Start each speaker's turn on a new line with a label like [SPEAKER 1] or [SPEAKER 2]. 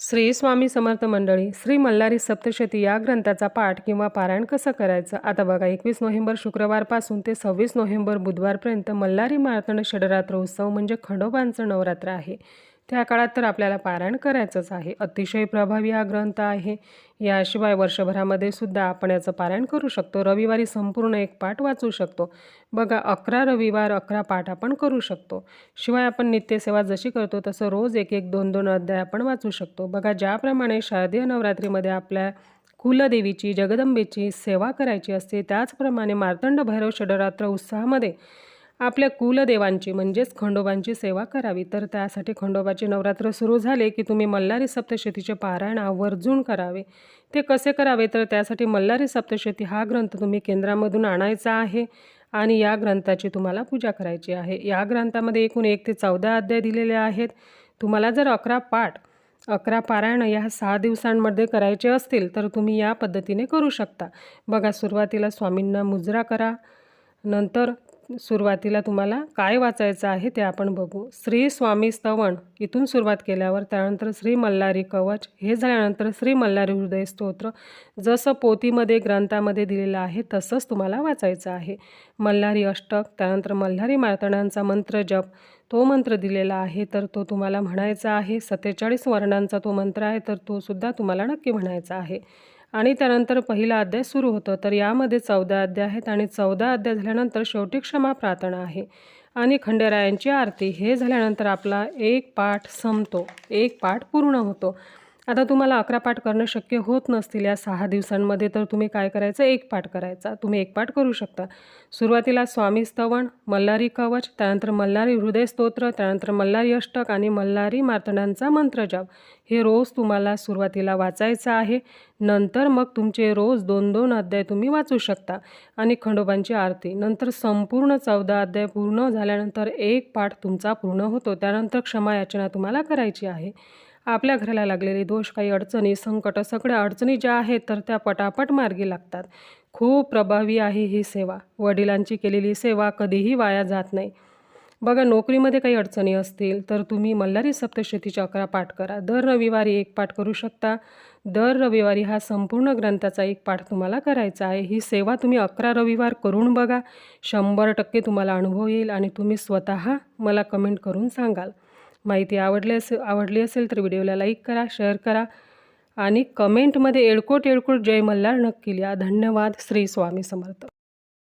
[SPEAKER 1] श्री स्वामी समर्थ मंडळी, श्री मल्हारी सप्तशती या ग्रंथाचा पाठ किंवा पारायण कसं करायचं? आता बघा, 21 नोव्हेंबर शुक्रवारपासून ते 26 नोव्हेंबर बुधवारपर्यंत मल्हारी मार्तंड षडरात्र उत्सव म्हणजे खंडोबांचं नवरात्र आहे. त्या काळात तर आपल्याला पारायण करायचंच आहे. अतिशय प्रभावी हा ग्रंथ आहे. याशिवाय वर्षभरामध्ये सुद्धा आपण याचं पारायण करू शकतो. रविवारी संपूर्ण एक पाठ वाचू शकतो. बघा, 11 रविवार 11 पाठ आपण करू शकतो. शिवाय आपण नित्यसेवा जशी करतो तसं रोज एक 2 अध्याय आपण वाचू शकतो. बघा, ज्याप्रमाणे शारदीय नवरात्रीमध्ये आपल्या कुलदेवीची जगदंबेची सेवा करायची असते, त्याचप्रमाणे मार्तंड भैरव षडरात्र उत्सवामध्ये आपल्या कुलदेवांची म्हणजेच खंडोबांची सेवा करावी. तर त्यासाठी खंडोबाचे नवरात्र सुरू झाले की तुम्ही मल्हारी सप्तशतीचे पारायण आवर्जून करावे. ते कसे करावे? तर त्यासाठी मल्हारी सप्तशती हा ग्रंथ तुम्ही केंद्रामधून आणायचा आहे आणि या ग्रंथाची तुम्हाला पूजा करायची आहे. या ग्रंथामध्ये एकूण 1 ते 14 अध्याय दिलेले आहेत. तुम्हाला जर 11 पाठ 11 पारायण या 6 दिवसांमध्ये करायचे असतील तर तुम्ही या पद्धतीने करू शकता. बघा, सुरुवातीला स्वामींना मुजरा करा. नंतर सुरुवातीला तुम्हाला काय वाचायचं आहे ते आपण बघू. श्री स्वामी स्तवन इथून सुरुवात केल्यावर त्यानंतर श्री मल्हारी कवच, हे झाल्यानंतर श्री मल्हारी हृदय स्तोत्र जसं पोथीमध्ये ग्रंथामध्ये दिलेलं आहे तसंच तुम्हाला वाचायचं आहे. मल्हारी अष्टक, त्यानंतर मल्हारी मार्तंडांचा मंत्र जप, तो मंत्र दिलेला आहे तर तो तुम्हाला म्हणायचा आहे. 47 वर्णांचा तो मंत्र आहे तर तो सुद्धा तुम्हाला नक्की म्हणायचा आहे. आणि त्यानंतर पहिला अध्याय सुरू होतो. तर यामध्ये 14 अध्याय आहेत आणि 14 अध्याय झाल्यानंतर शेवटी क्षमा प्रार्थना आहे आणि खंडेरायांची आरती. हे झाल्यानंतर आपला एक पाठ संपतो, एक पाठ पूर्ण होतो. आता तुम्हाला 11 पाठ करणं शक्य होत नसतील या 6 दिवसांमध्ये तर तुम्ही काय करायचं? एक पाठ करायचा. तुम्ही एक पाठ करू शकता. सुरुवातीला स्वामी स्तवन, मल्हारी कवच, त्यानंतर मल्हारी हृदय स्तोत्र, त्यानंतर मल्हारी अष्टक आणि मल्हारी मार्तंडांचा मंत्रजप हे रोज तुम्हाला सुरुवातीला वाचायचं आहे. नंतर मग तुमचे रोज 2-2 अध्याय तुम्ही वाचू शकता आणि खंडोबांची आरती. नंतर संपूर्ण 14 अध्याय पूर्ण झाल्यानंतर एक पाठ तुमचा पूर्ण होतो. त्यानंतर क्षमा याचना तुम्हाला करायची आहे. आपल्या घराला लागलेले दोष, काही अडचणी, संकट, सगळ्या अडचणी ज्या आहेत तर त्या पटापट मार्गी लागतात. खूप प्रभावी आहे ही सेवा. वडिलांची केलेली सेवा कधीही वाया जात नाही. बघा, नोकरीमध्ये काही अडचणी असतील तर तुम्ही मल्हारी सप्तशतीचे 11 पाठ करा. दर रविवारी एक पाठ करू शकता. दर रविवारी हा संपूर्ण ग्रंथाचा एक पाठ तुम्हाला करायचा आहे. ही सेवा तुम्ही 11 रविवार करून बघा. 100% तुम्हाला अनुभव येईल आणि तुम्ही स्वतः मला कमेंट करून सांगाल. माहिती आवडली असेल तर व्हिडिओला लाईक करा, शेअर करा आणि कमेंटमध्ये एळकोट जय मल्हार नक्की लिहा. धन्यवाद. श्री स्वामी समर्थ.